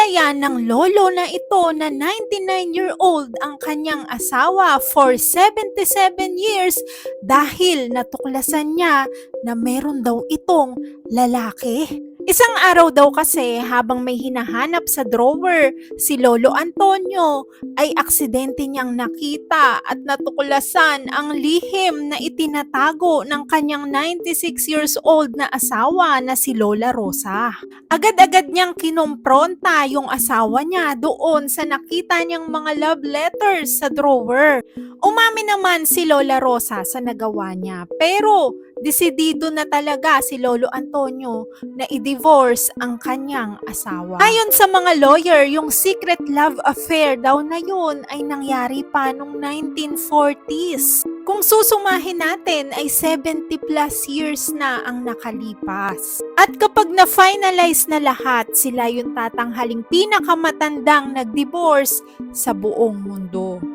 Pinapalaya ng lolo na ito na 99-year-old ang kanyang asawa for 77 years dahil natuklasan niya na meron daw itong lalaki. Isang araw daw kasi habang may hinahanap sa drawer si Lolo Antonio ay aksidente niyang nakita at natuklasan ang lihim na itinatago ng kanyang 96 years old na asawa na si Lola Rosa. Agad-agad niyang kinompronta yung asawa niya doon sa nakita niyang mga love letters sa drawer. Umamin naman si Lola Rosa sa nagawa niya pero desidido na talaga si Lolo Antonio na i-divorce ang kanyang asawa. Ayon sa mga lawyer, yung secret love affair daw na yun ay nangyari pa noong 1940s. Kung susumahin natin ay 70 plus years na ang nakalipas. At kapag na-finalize na lahat, sila yung tatanghaling pinakamatandang nag-divorce sa buong mundo.